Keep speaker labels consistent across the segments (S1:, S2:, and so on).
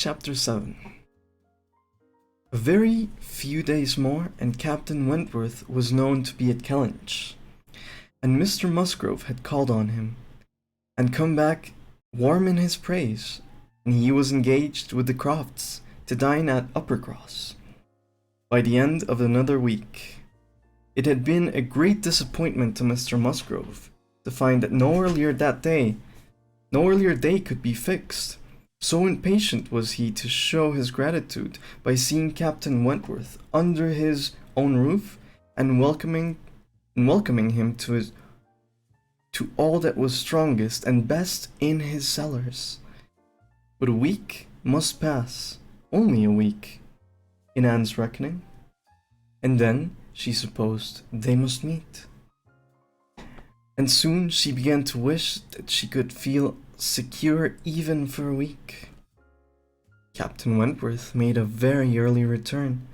S1: Chapter 7. A very few days more, and Captain Wentworth was known to be at Kellynch, and Mr. Musgrove had called on him, and come back warm in his praise, and he was engaged with the Crofts to dine at Uppercross by the end of another week. It had been a great disappointment to Mr. Musgrove to find that no earlier day could be fixed. So impatient was he to show his gratitude by seeing Captain Wentworth under his own roof and welcoming him to all that was strongest and best in his cellars. But a week must pass, only a week, in Anne's reckoning, and then, she supposed, they must meet. And soon she began to wish that she could feel secure even for a week. Captain Wentworth made a very early return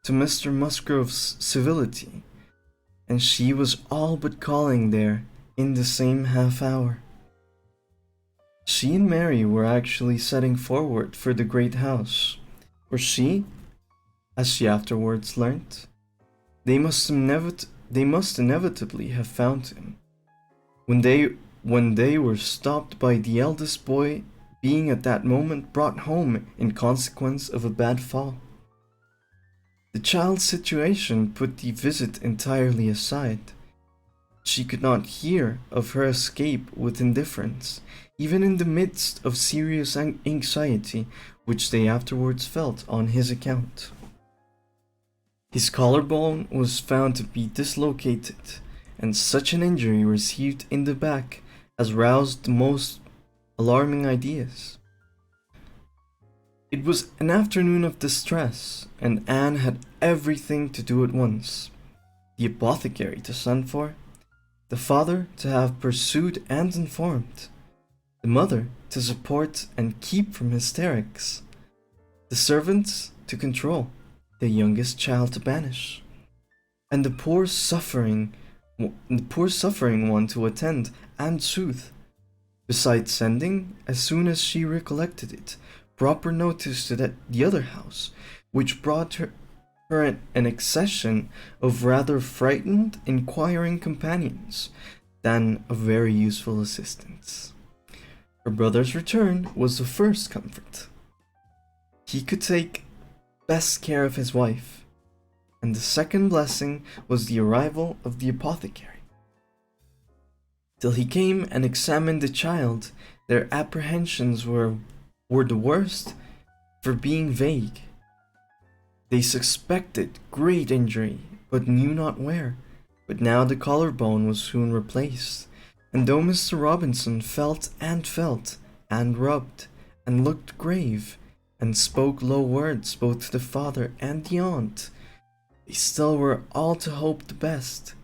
S1: to Mr. Musgrove's civility, and she was all but calling there in the same half hour. She and Mary were actually setting forward for the great house, where she, as she afterwards learnt, they must inevitably have found him, when they were stopped by the eldest boy being at that moment brought home in consequence of a bad fall. The child's situation put the visit entirely aside. She could not hear of her escape with indifference, even in the midst of serious anxiety which they afterwards felt on his account. His collarbone was found to be dislocated, and such an injury received in the back as roused the most alarming ideas. It was an afternoon of distress, and Anne had everything to do at once. The apothecary to send for, the father to have pursued and informed, the mother to support and keep from hysterics, the servants to control, the youngest child to banish, and the poor suffering one to attend and soothe, besides sending, as soon as she recollected it, proper notice to the other house, which brought her an accession of rather frightened, inquiring companions than of very useful assistants. Her brother's return was the first comfort. He could take best care of his wife, and the second blessing was the arrival of the apothecary. Till he came and examined the child, their apprehensions were the worst for being vague. They suspected great injury, but knew not where. But now the collarbone was soon replaced, and though Mr. Robinson felt, and rubbed, and looked grave, and spoke low words both to the father and the aunt, they still were all to hope the best,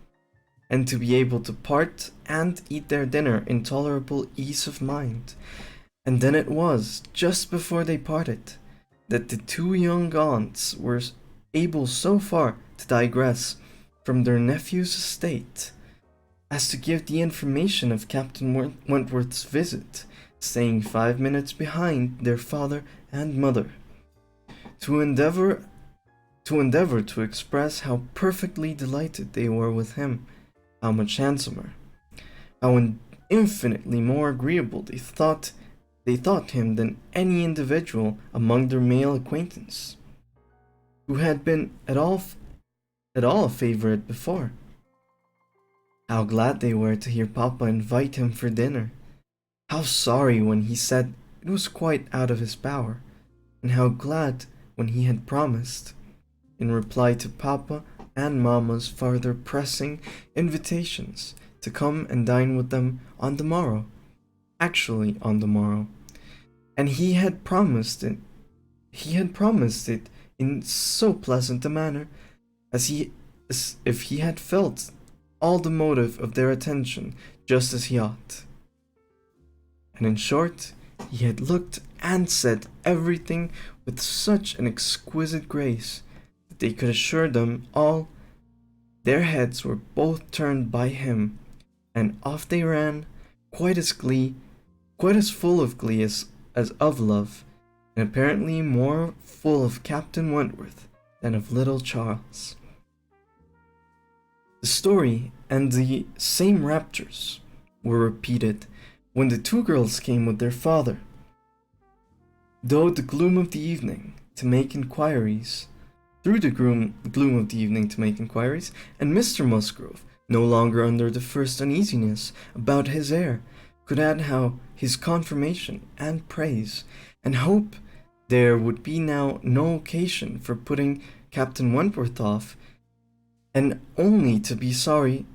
S1: and to be able to part and eat their dinner in tolerable ease of mind. And then it was, just before they parted, that the two young aunts were able so far to digress from their nephew's estate as to give the information of Captain Wentworth's visit, staying 5 minutes behind their father and mother, to endeavor to express how perfectly delighted they were with him, how much handsomer, how infinitely more agreeable they thought him than any individual among their male acquaintance, who had been at all a favorite before. How glad they were to hear Papa invite him for dinner, how sorry when he said it was quite out of his power, and how glad when he had promised, in reply to Papa and Mamma's farther pressing invitations, to come and dine with them on the morrow, actually on the morrow. And he had promised it in so pleasant a manner as if he had felt all the motive of their attention just as he ought. And in short, he had looked and said everything with such an exquisite grace that they could assure them all their heads were both turned by him, and off they ran, quite as full of glee as of love, and apparently more full of Captain Wentworth than of little Charles. The story and the same raptures were repeated when the two girls came with their father. Though the gloom of the evening to make inquiries, through the gloom of the evening to make inquiries, and Mr. Musgrove, no longer under the first uneasiness about his heir, could add how his confirmation and praise, and hope there would be now no occasion for putting Captain Wentworth off, and only to be sorry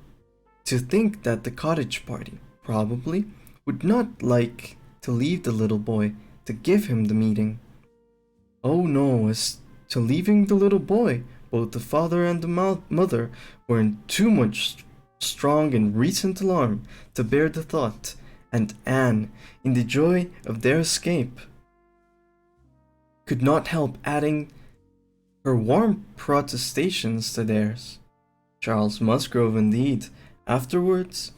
S1: to think that the cottage party, probably, would not like to leave the little boy to give him the meeting. Oh no, as to leaving the little boy, both the father and the mother were in too much strong and recent alarm to bear the thought, and Anne, in the joy of their escape, could not help adding her warm protestations to theirs. Charles Musgrove, indeed, afterwards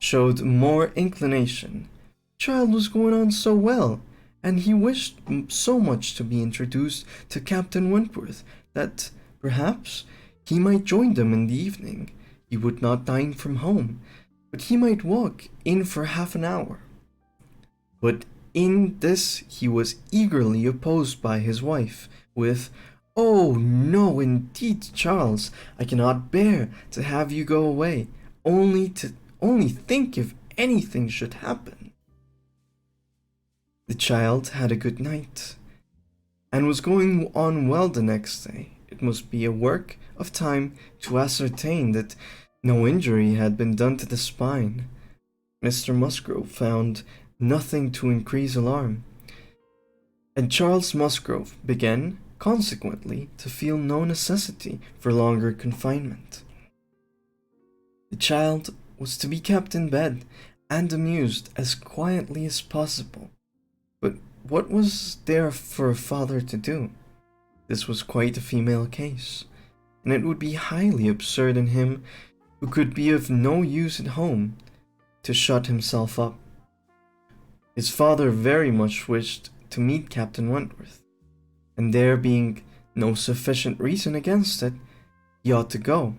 S1: showed more inclination. Child was going on so well, and he wished so much to be introduced to Captain Wentworth that perhaps he might join them in the evening. He would not dine from home, but he might walk in for half an hour. But in this he was eagerly opposed by his wife, with, "Oh no, indeed, Charles, I cannot bear to have you go away. Only think if anything should happen." The child had a good night, and was going on well the next day. It must be a work of time to ascertain that no injury had been done to the spine. Mr. Musgrove found nothing to increase alarm, and Charles Musgrove began, consequently, to feel no necessity for longer confinement. The child was to be kept in bed and amused as quietly as possible. But what was there for a father to do? This was quite a female case, and it would be highly absurd in him, who could be of no use at home, to shut himself up. His father very much wished to meet Captain Wentworth, and there being no sufficient reason against it, he ought to go,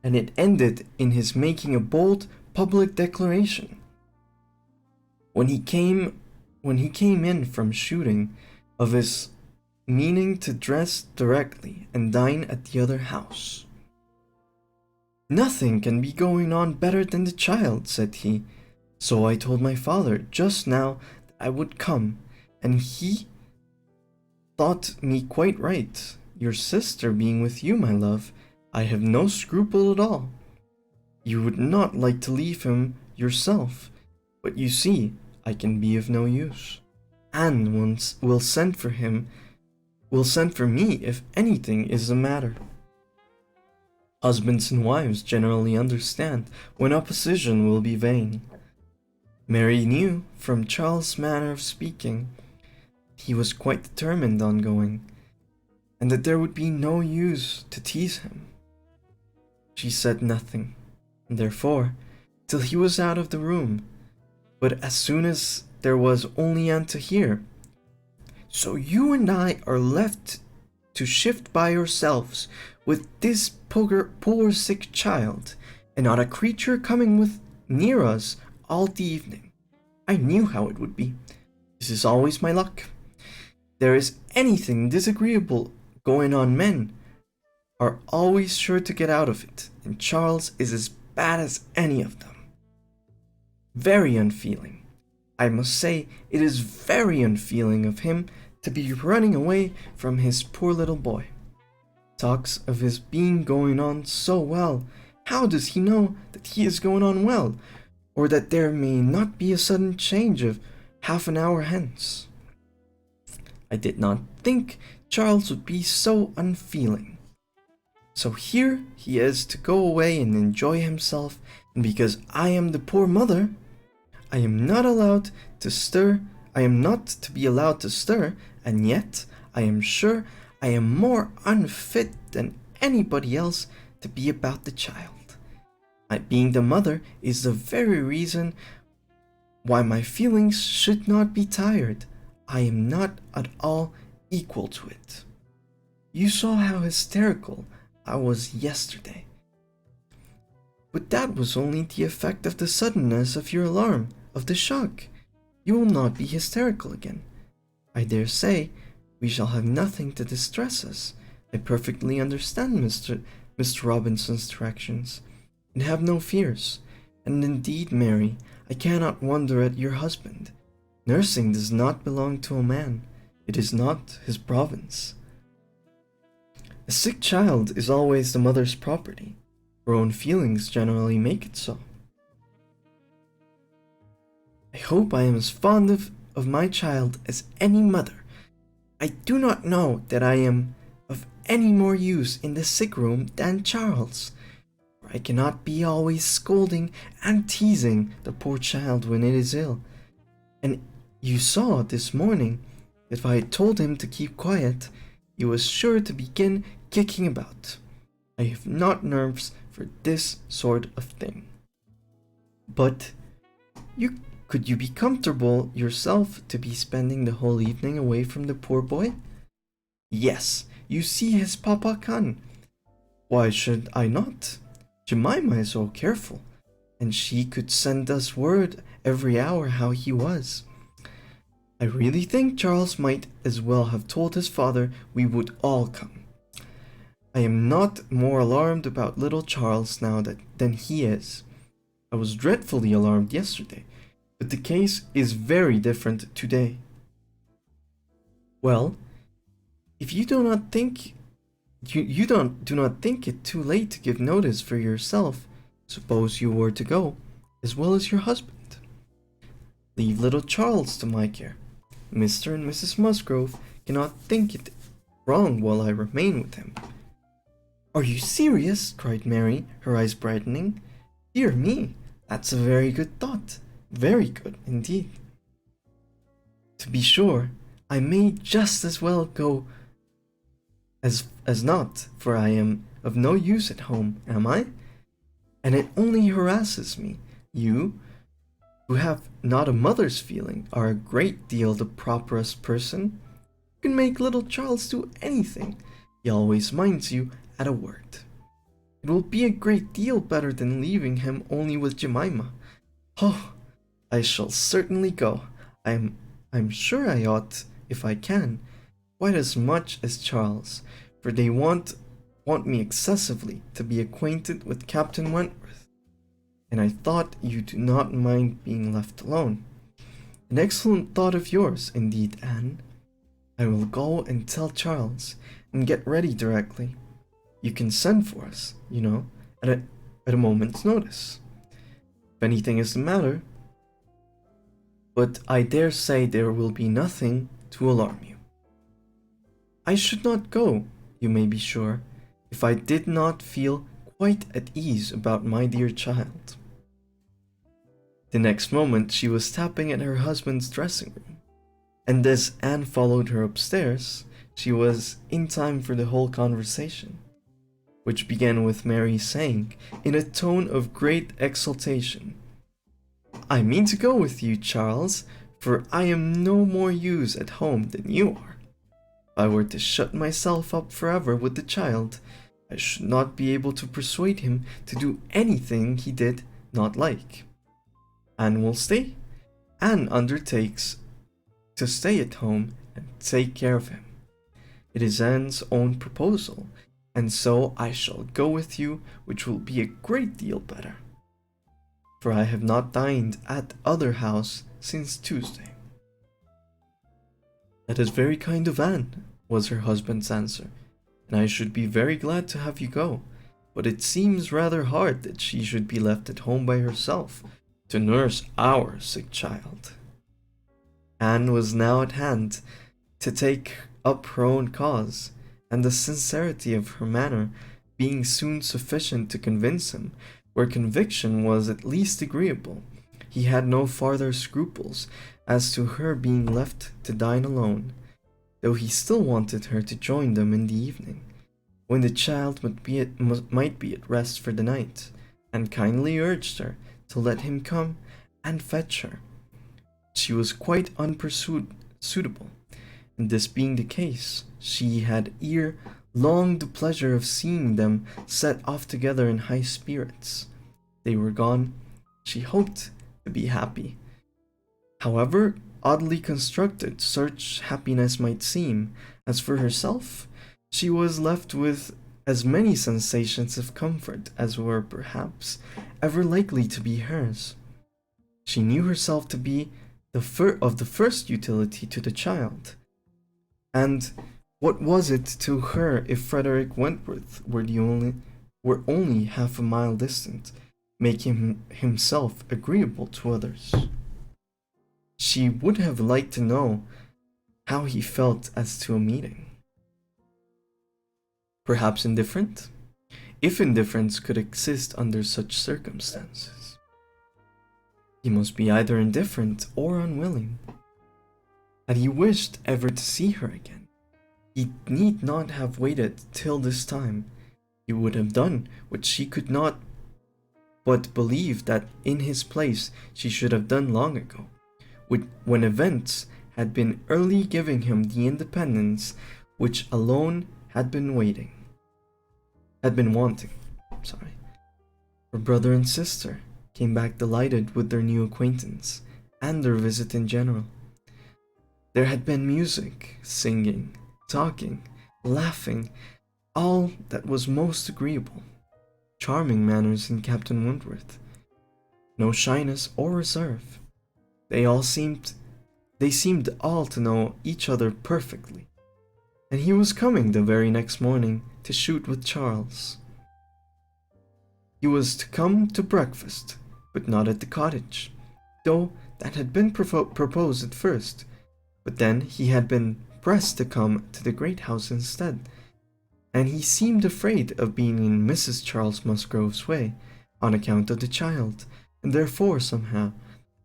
S1: and it ended in his making a bold public declaration. When he came in from shooting, of his meaning to dress directly and dine at the other house. "Nothing can be going on better than the child," said he, "so I told my father just now that I would come, and he thought me quite right. Your sister being with you, my love, I have no scruple at all. You would not like to leave him yourself, but you see, I can be of no use. Anne will send for me if anything is the matter." Husbands and wives generally understand when opposition will be vain. Mary knew, from Charles' manner of speaking, he was quite determined on going, and that there would be no use to tease him. She said nothing, and therefore, till he was out of the room, but as soon as there was only Anne to hear, "So you and I are left to shift by ourselves with this poor sick child, and not a creature coming near us all the evening. I knew how it would be. This is always my luck. There is anything disagreeable going on, men are always sure to get out of it, and Charles is as bad as any of them. Very unfeeling. I must say it is very unfeeling of him to be running away from his poor little boy. Talks of his being going on so well. How does he know that he is going on well, or that there may not be a sudden change of half an hour hence? I did not think Charles would be so unfeeling. So here he is to go away and enjoy himself, and because I am the poor mother, I am not allowed to stir. I am not to be allowed to stir, and yet I am sure I am more unfit than anybody else to be about the child. My being the mother is the very reason why my feelings should not be tired. I am not at all equal to it. You saw how hysterical I was yesterday. But that was only the effect of the suddenness of your alarm, of the shock. You will not be hysterical again. I dare say we shall have nothing to distress us. I perfectly understand Mr. Robinson's directions, and have no fears. And indeed, Mary, I cannot wonder at your husband. Nursing does not belong to a man. It is not his province. A sick child is always the mother's property. Her own feelings generally make it so. I hope I am as fond of my child as any mother. I do not know that I am of any more use in the sick room than Charles, for I cannot be always scolding and teasing the poor child when it is ill. And you saw this morning that if I had told him to keep quiet, he was sure to begin kicking about. I have not nerves for this sort of thing. But could you be comfortable yourself to be spending the whole evening away from the poor boy? Yes, you see his papa can. Why should I not? Jemima is so careful, and she could send us word every hour how he was. I really think Charles might as well have told his father we would all come. I am not more alarmed about little Charles now than he is. I was dreadfully alarmed yesterday, but the case is very different today. Well, if you do not think do not think it too late to give notice for yourself, suppose you were to go, as well as your husband. Leave little Charles to my care. Mr. and Mrs. Musgrove cannot think it wrong while I remain with him. Are you serious? Cried Mary, her eyes brightening. Dear me, that's a very good thought. Very good indeed. To be sure, I may just as well go as not, for I am of no use at home, am I? And it only harasses me. You, who have not a mother's feeling, are a great deal the properest person. You can make little Charles do anything. He always minds you at a word. It will be a great deal better than leaving him only with Jemima. Oh, I shall certainly go. I'm sure I ought, if I can, quite as much as Charles, for they want me excessively to be acquainted with Captain Wentworth, and I thought you do not mind being left alone. An excellent thought of yours, indeed, Anne. I will go and tell Charles, and get ready directly. You can send for us, you know, at a moment's notice, if anything is the matter. But I dare say there will be nothing to alarm you. I should not go, you may be sure, if I did not feel quite at ease about my dear child. The next moment she was tapping at her husband's dressing room, and as Anne followed her upstairs, she was in time for the whole conversation, which began with Mary saying, in a tone of great exultation, I mean to go with you, Charles, for I am no more use at home than you are. If I were to shut myself up forever with the child, I should not be able to persuade him to do anything he did not like. Anne will stay. Anne undertakes to stay at home and take care of him. It is Anne's own proposal, and so I shall go with you, which will be a great deal better, for I have not dined at other house since Tuesday. That is very kind of Anne, was her husband's answer, and I should be very glad to have you go, but it seems rather hard that she should be left at home by herself to nurse our sick child. Anne was now at hand to take up her own cause, and the sincerity of her manner being soon sufficient to convince him, where conviction was at least agreeable, he had no farther scruples as to her being left to dine alone, though he still wanted her to join them in the evening, when the child might be at rest for the night, and kindly urged her to let him come and fetch her. She was quite suitable, and this being the case, she had ere long the pleasure of seeing them set off together in high spirits. They were gone. She hoped to be happy. However oddly constructed such happiness might seem, as for herself, she was left with as many sensations of comfort as were perhaps ever likely to be hers. She knew herself to be of the first utility to the child. And what was it to her if Frederick Wentworth were only half a mile distant, making himself agreeable to others? She would have liked to know how he felt as to a meeting. Perhaps indifferent, if indifference could exist under such circumstances. He must be either indifferent or unwilling. Had he wished ever to see her again, he need not have waited till this time. He would have done what she could not but believe that in his place she should have done long ago, when events had been early giving him the independence which alone had been wanting. Her brother and sister came back delighted with their new acquaintance and their visit in general. There had been music, singing, talking, laughing, all that was most agreeable. Charming manners in Captain Wentworth. No shyness or reserve. They seemed all to know each other perfectly. And he was coming the very next morning to shoot with Charles. He was to come to breakfast, but not at the cottage, though that had been proposed at first, but then he had been pressed to come to the great house instead, and he seemed afraid of being in Mrs. Charles Musgrove's way, on account of the child, and therefore somehow,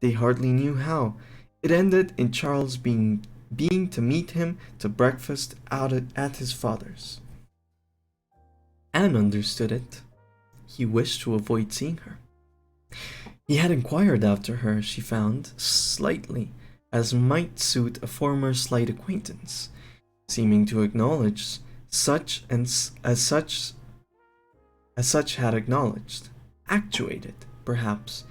S1: they hardly knew how, it ended in Charles being to meet him to breakfast out at his father's. Anne understood it. He wished to avoid seeing her. He had inquired after her, she found, slightly, as might suit a former slight acquaintance, seeming to acknowledge such as such had acknowledged, actuated, perhaps,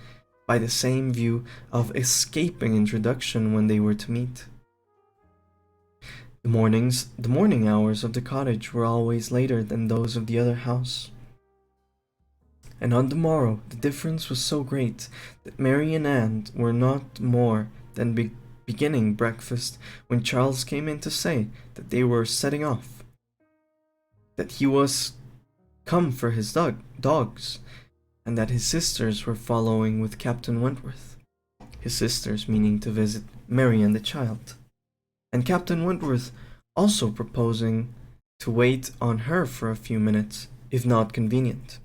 S1: by the same view of escaping introduction when they were to meet. The morning hours of the cottage were always later than those of the other house. And on the morrow the difference was so great that Mary and Anne were not more than beginning breakfast when Charles came in to say that they were setting off, that he was come for his dogs, and that his sisters were following with Captain Wentworth, his sisters meaning to visit Mary and the child, and Captain Wentworth also proposing to wait on her for a few minutes, if not convenient.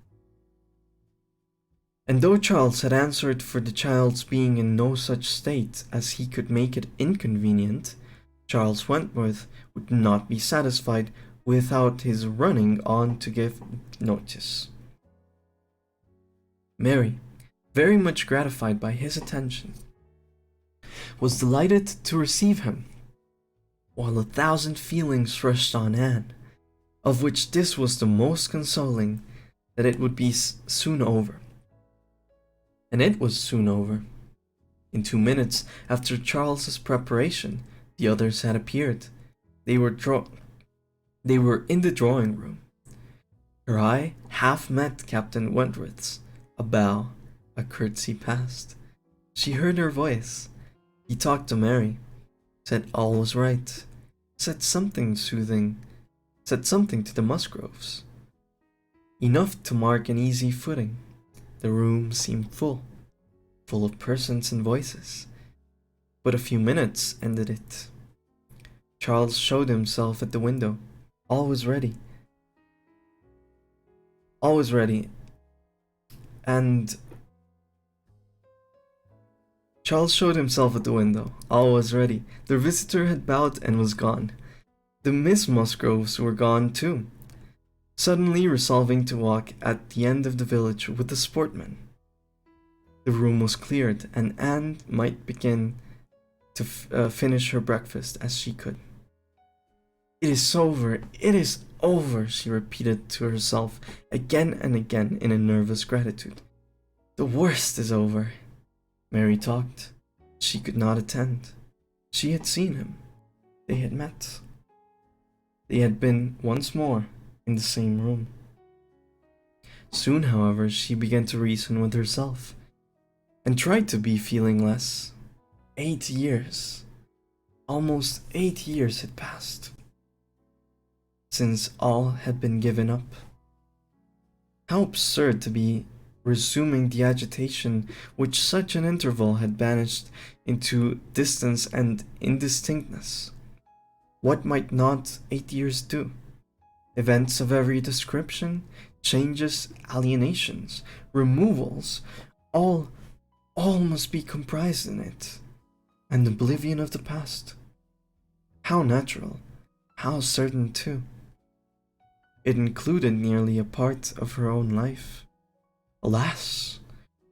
S1: And though Charles had answered for the child's being in no such state as he could make it inconvenient, Charles Wentworth would not be satisfied without his running on to give notice. Mary, very much gratified by his attention, was delighted to receive him, while 1,000 feelings rushed on Anne, of which this was the most consoling, that it would be soon over. And it was soon over. In 2 minutes after Charles's preparation, the others had appeared. They were in the drawing room. Her eye half met Captain Wentworth's. A bow, a curtsy passed. She heard her voice. He talked to Mary, said all was right, said something soothing, said something to the Musgroves. Enough to mark an easy footing. The room seemed full of persons and voices. But a few minutes ended it. Charles showed himself at the window. All was ready. And Charles showed himself at the window. All was ready. Their visitor had bowed and was gone. The Miss Musgroves were gone too, suddenly resolving to walk at the end of the village with the sportmen. The room was cleared, and Anne might begin to finish her breakfast as she could. "It is over, it is over," she repeated to herself again and again in a nervous gratitude. "The worst is over." Mary talked. She could not attend. She had seen him. They had met. They had been once more in the same room. Soon, however, she began to reason with herself and tried to be feeling less. 8 years, almost 8 years had passed since all had been given up. How absurd to be resuming the agitation which such an interval had banished into distance and indistinctness. What might not 8 years do? Events of every description, changes, alienations, removals, all must be comprised in it, and oblivion of the past. How natural, how certain too. It included nearly a part of her own life. Alas!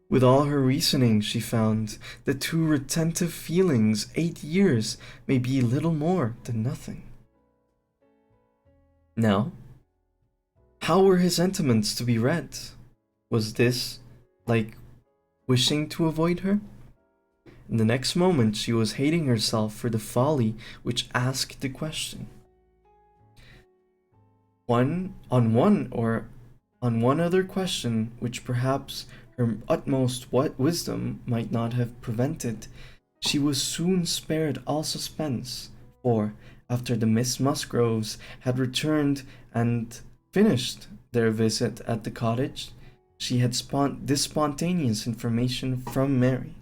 S1: With all her reasoning, she found that to retentive feelings 8 years may be little more than nothing. Now, how were his sentiments to be read? Was this like wishing to avoid her? In the next moment she was hating herself for the folly which asked the question. On one other question which perhaps her utmost wisdom might not have prevented, she was soon spared all suspense, for after the Miss Musgroves had returned and finished their visit at the cottage, she had this spontaneous information from Mary.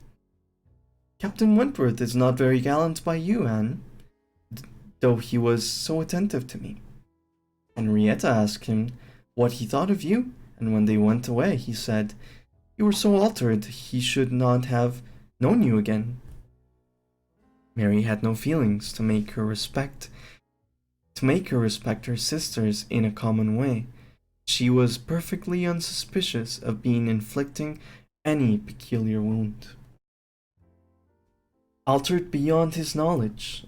S1: "Captain Wentworth is not very gallant by you, Anne, though he was so attentive to me. Henrietta asked him what he thought of you, and when they went away, he said, 'You were so altered, he should not have known you again.'" Mary had no feelings to make her respect her sisters in a common way. She was perfectly unsuspicious of being inflicting any peculiar wound. Altered beyond his knowledge,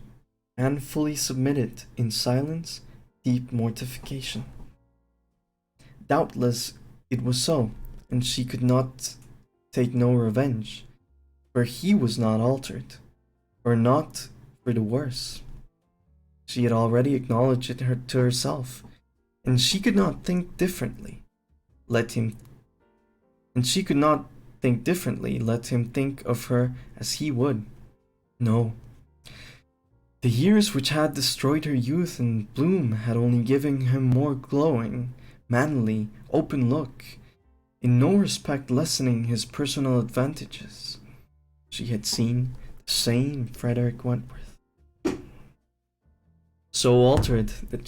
S1: Anne fully submitted in silence, deep mortification. Doubtless it was so, and she could not take no revenge, for he was not altered, or not for the worse. She had already acknowledged it to herself, and she could not think differently. Let him think of her as he would. No. The years which had destroyed her youth and bloom had only given him more glowing, manly, open look, in no respect lessening his personal advantages. She had seen the same Frederick Wentworth, so altered that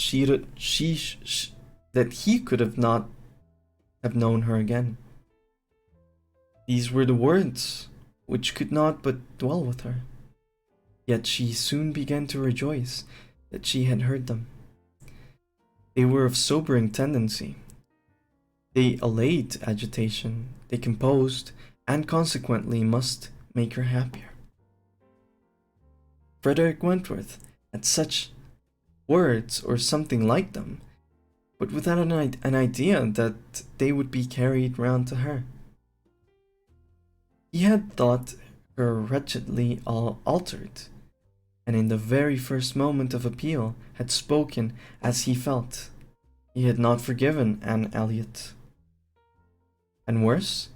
S1: he could have not have known her again. These were the words which could not but dwell with her. Yet she soon began to rejoice that she had heard them. They were of sobering tendency. They allayed agitation, they composed, and consequently must make her happier. Frederick Wentworth had such words or something like them, but without an idea that they would be carried round to her. He had thought her wretchedly altered, and in the very first moment of appeal had spoken as he felt. He had not forgiven Anne Elliot. And worse,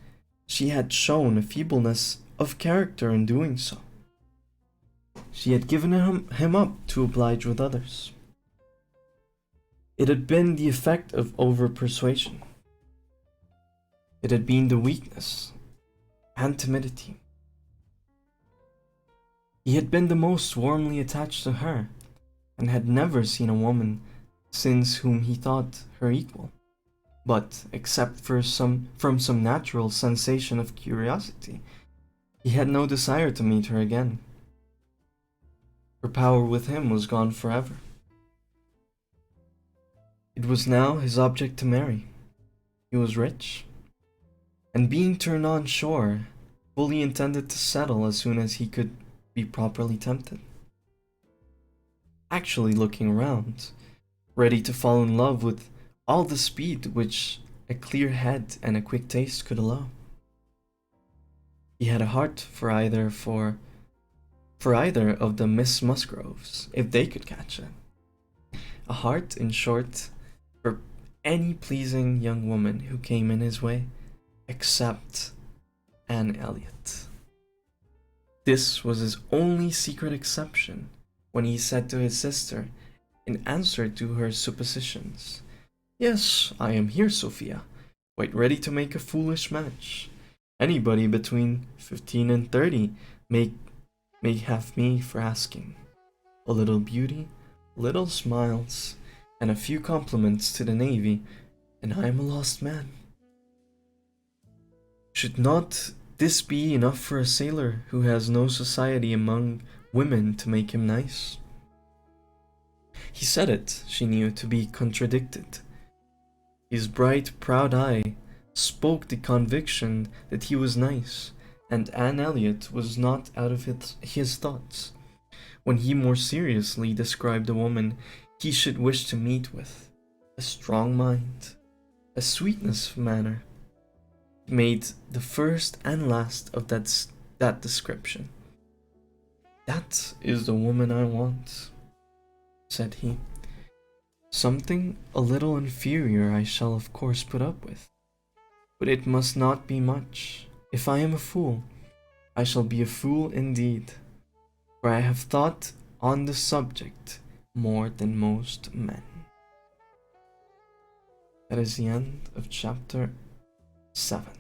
S1: she had shown a feebleness of character in doing so. She had given him up to oblige with others. It had been the effect of over-persuasion. It had been the weakness and timidity. He had been the most warmly attached to her, and had never seen a woman since whom he thought her equal. But, except from some natural sensation of curiosity, he had no desire to meet her again. Her power with him was gone forever. It was now his object to marry. He was rich, and being turned on shore, fully intended to settle as soon as he could be properly tempted. Actually looking around, ready to fall in love with all the speed which a clear head and a quick taste could allow. He had a heart for either of the Miss Musgroves, if they could catch it. A heart, in short, for any pleasing young woman who came in his way, except Anne Elliot. This was his only secret exception when he said to his sister, in answer to her suppositions, "Yes, I am here, Sophia, quite ready to make a foolish match. Anybody between 15 and 30 may have me for asking. A little beauty, little smiles, and a few compliments to the navy, and I am a lost man." Should not this be enough for a sailor who has no society among women to make him nice? He said it, she knew, to be contradicted. His bright, proud eye spoke the conviction that he was nice, and Anne Elliot was not out of his thoughts, when he more seriously described the woman he should wish to meet with. A strong mind, a sweetness of manner, made the first and last of that description. "That is the woman I want," said he. "Something a little inferior I shall of course put up with, but it must not be much. If I am a fool, I shall be a fool indeed, for I have thought on the subject more than most men." That is the end of chapter 7.